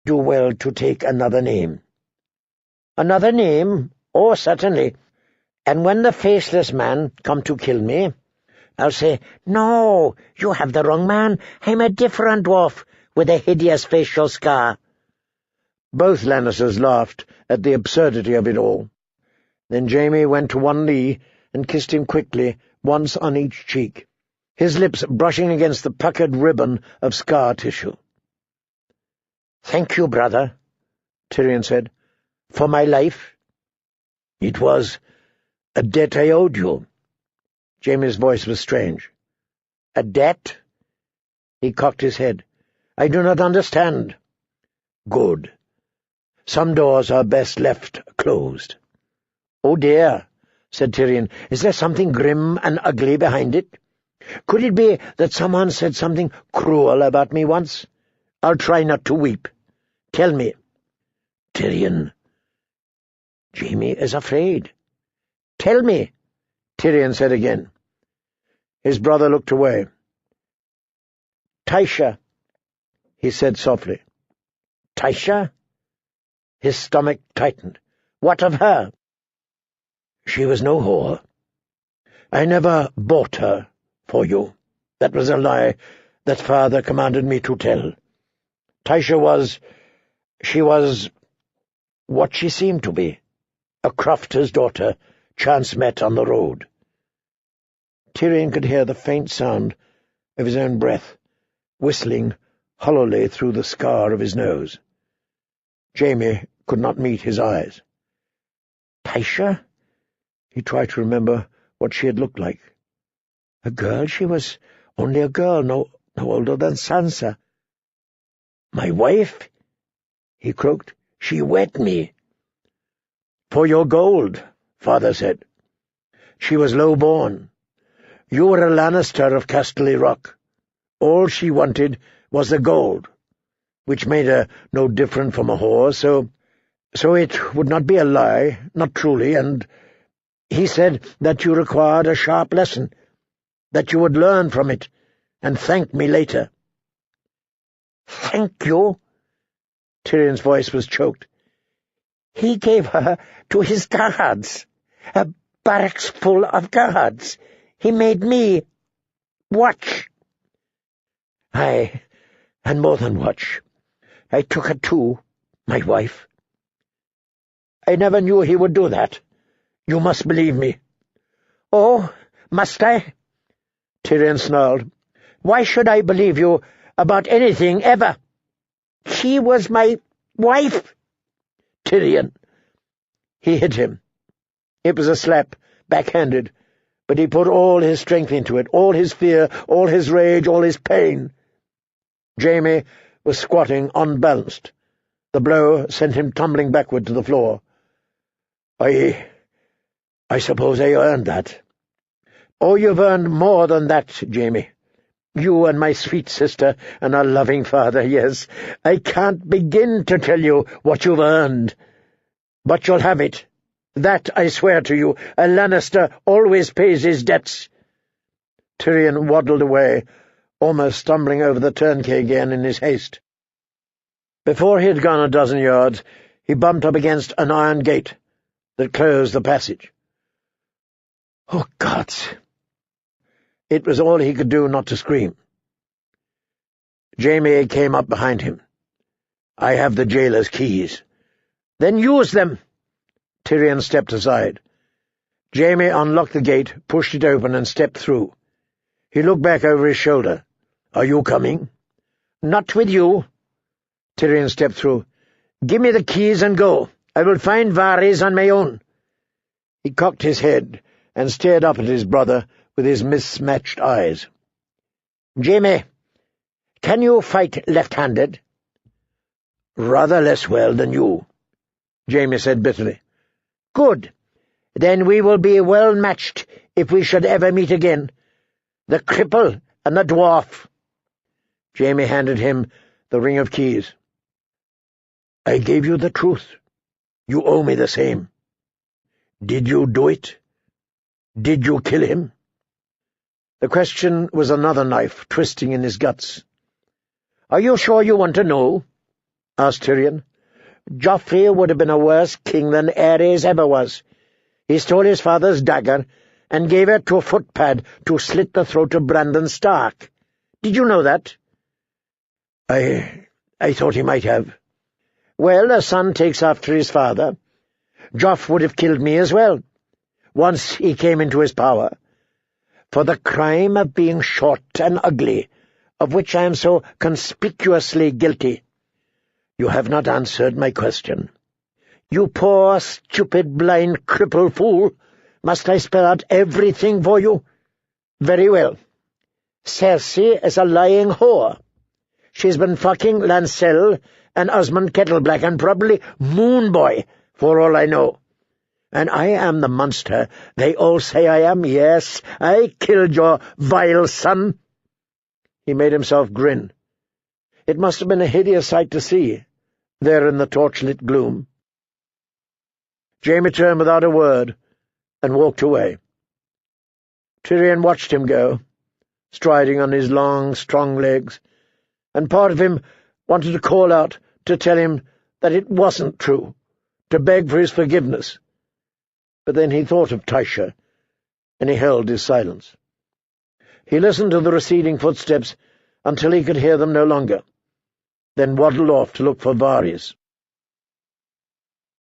do well to take another name." "Another name? Oh, certainly. And when the faceless man come to kill me, I'll say, 'No, you have the wrong man. I'm a different dwarf with a hideous facial scar.'" Both Lannisters laughed at the absurdity of it all. Then Jaime went to one knee and kissed him quickly, once on each cheek, his lips brushing against the puckered ribbon of scar tissue. "Thank you, brother," Tyrion said, "for my life. It was a debt I owed you." Jaime's voice was strange. "A debt?" He cocked his head. "I do not understand." "Good. Some doors are best left closed." "Oh dear," said Tyrion. "Is there something grim and ugly behind it? Could it be that someone said something cruel about me once? I'll try not to weep. Tell me." "Tyrion." "Jaime is afraid." "Tell me," Tyrion said again. His brother looked away. "Tysha," he said softly. "Tysha?" His stomach tightened. "What of her?" "She was no whore. I never bought her for you. That was a lie that father commanded me to tell. Tysha she was what she seemed to be, a crofter's daughter, chance met on the road." Tyrion could hear the faint sound of his own breath, whistling hollowly through the scar of his nose. Jaime could not meet his eyes. "Tysha?" He tried to remember what she had looked like. A girl? She was only a girl, no older than Sansa. "My wife?" he croaked. "She wed me." "For your gold," father said. "She was low-born. You were a Lannister of Casterly Rock. All she wanted was the gold, which made her no different from a whore, so it would not be a lie, not truly, and he said that you required a sharp lesson, that you would learn from it, and thank me later." "Thank you?" Tyrion's voice was choked. "He gave her to his guards, a barracks full of guards. He made me watch." "Aye, and more than watch. I took her too, my wife." "I never knew he would do that. You must believe me." "Oh, must I?" Tyrion snarled. "Why should I believe you about anything, ever? She was my wife." "Tyrion!" He hit him. It was a slap, backhanded, but he put all his strength into it, all his fear, all his rage, all his pain. Jaime was squatting unbalanced. The blow sent him tumbling backward to the floor. I suppose I earned that." "Oh, you've earned more than that, Jaime. You and my sweet sister and our loving father, yes. I can't begin to tell you what you've earned. But you'll have it. That I swear to you. A Lannister always pays his debts." Tyrion waddled away, almost stumbling over the turnkey again in his haste. Before he had gone a dozen yards, he bumped up against an iron gate that closed the passage. "Oh, gods!" It was all he could do not to scream. Jaime came up behind him. "I have the jailer's keys." "Then use them." Tyrion stepped aside. Jaime unlocked the gate, pushed it open, and stepped through. He looked back over his shoulder. "Are you coming?" "Not with you." Tyrion stepped through. "Give me the keys and go. I will find Varys on my own." He cocked his head and stared up at his brother with his mismatched eyes. "Jaime, can you fight left-handed?" "Rather less well than you," Jaime said bitterly. "Good. Then we will be well matched if we should ever meet again. The cripple and the dwarf." Jaime handed him the ring of keys. "I gave you the truth. You owe me the same. Did you do it? Did you kill him?" The question was another knife twisting in his guts. "Are you sure you want to know?" asked Tyrion. "Joffrey would have been a worse king than Ares ever was. He stole his father's dagger and gave it to a footpad to slit the throat of Brandon Stark. Did you know that?" I thought he might have. Well, a son takes after his father. Joff would have killed me as well, once he came into his power, for the crime of being short and ugly, of which I am so conspicuously guilty. You have not answered my question. You poor, stupid, blind, crippled fool. Must I spell out everything for you? Very well. Cersei is a lying whore. She's been fucking Lancel and Osmond Kettleblack and probably Moonboy, for all I know. And I am the monster they all say I am. Yes, I killed your vile son. He made himself grin. It must have been a hideous sight to see, there in the torchlit gloom. Jaime turned without a word and walked away. Tyrion watched him go, striding on his long, strong legs, and part of him wanted to call out to tell him that it wasn't true, to beg for his forgiveness. But then he thought of Tysha, and he held his silence. He listened to the receding footsteps until he could hear them no longer, then waddled off to look for Varys.